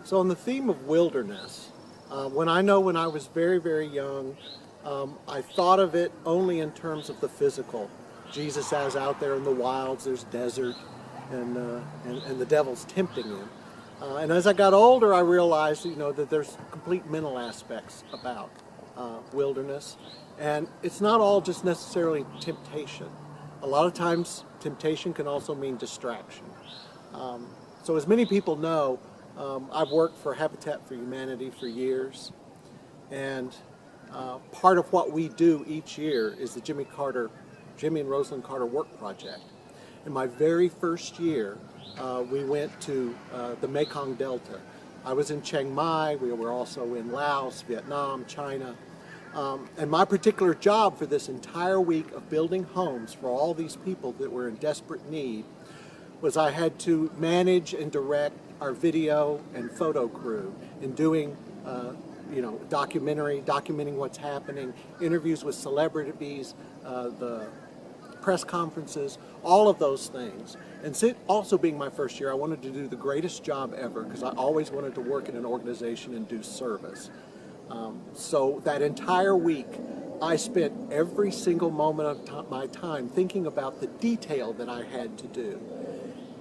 So on the theme of wilderness, when I was very, very young, I thought of it only in terms of the physical. Jesus as out there in the wilds, there's desert, and the devil's tempting him. And as I got older, I realized, that there's complete mental aspects about wilderness. And it's not all just necessarily temptation. A lot of times, temptation can also mean distraction. So as many people know, I've worked for Habitat for Humanity for years. And part of what we do each year is the Jimmy and Rosalind Carter Work Project. In my very first year, we went to the Mekong Delta. I was in Chiang Mai, we were also in Laos, Vietnam, China. And my particular job for this entire week of building homes for all these people that were in desperate need was I had to manage and direct our video and photo crew in doing documenting what's happening, interviews with celebrities, the press conferences, all of those things. And also being my first year, I wanted to do the greatest job ever because I always wanted to work in an organization and do service. So that entire week, I spent every single moment of my time thinking about the detail that I had to do.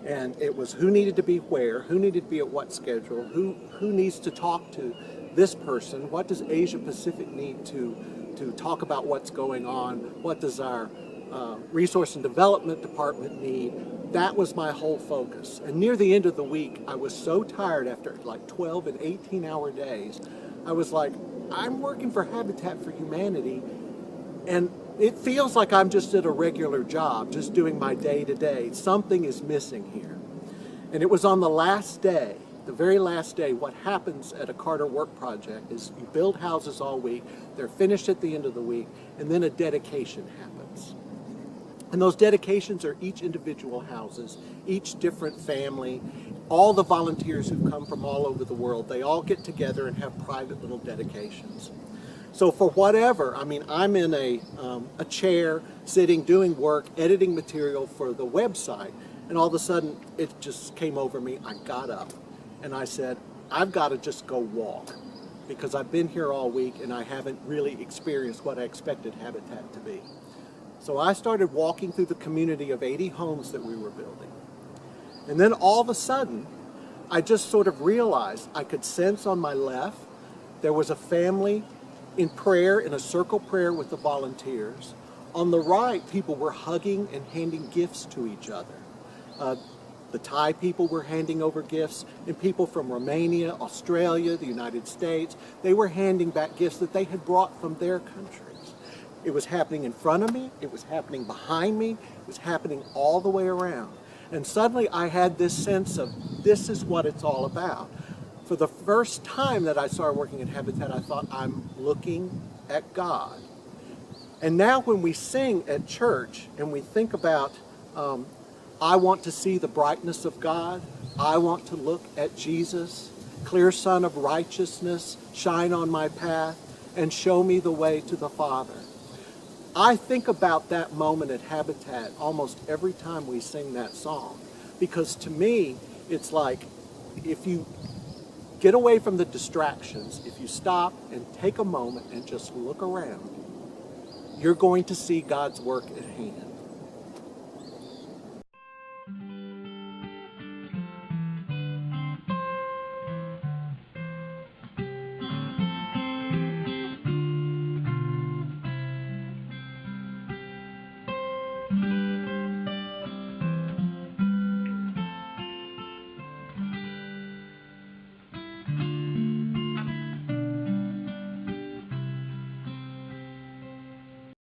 And it was who needed to be where, who needed to be at what schedule, who needs to talk to this person, what does Asia Pacific need to talk about what's going on, what does our Resource and Development Department need. That was my whole focus. And near the end of the week, I was so tired after like 12 and 18-hour days. I was like, I'm working for Habitat for Humanity, and it feels like I'm just at a regular job, just doing my day-to-day. Something is missing here. And it was on the last day, the very last day, what happens at a Carter Work Project is you build houses all week, they're finished at the end of the week, and then a dedication happens. And those dedications are each individual houses, each different family, all the volunteers who've come from all over the world. They all get together and have private little dedications. So for whatever, I'm in a chair, sitting, doing work, editing material for the website, and all of a sudden it just came over me. I got up and I said, I've got to just go walk because I've been here all week and I haven't really experienced what I expected Habitat to be. So I started walking through the community of 80 homes that we were building. And then all of a sudden, I just sort of realized I could sense on my left there was a family in prayer, in a circle prayer with the volunteers. On the right, people were hugging and handing gifts to each other. The Thai people were handing over gifts, and people from Romania, Australia, the United States, they were handing back gifts that they had brought from their countries. It was happening in front of me, it was happening behind me, it was happening all the way around. And suddenly I had this sense of, this is what it's all about. For the first time that I started working at Habitat, I thought, I'm looking at God. And now when we sing at church and we think about, I want to see the brightness of God, I want to look at Jesus, clear sun of righteousness, shine on my path, and show me the way to the Father. I think about that moment at Habitat almost every time we sing that song, because to me, it's like if you get away from the distractions, if you stop and take a moment and just look around, you're going to see God's work at hand.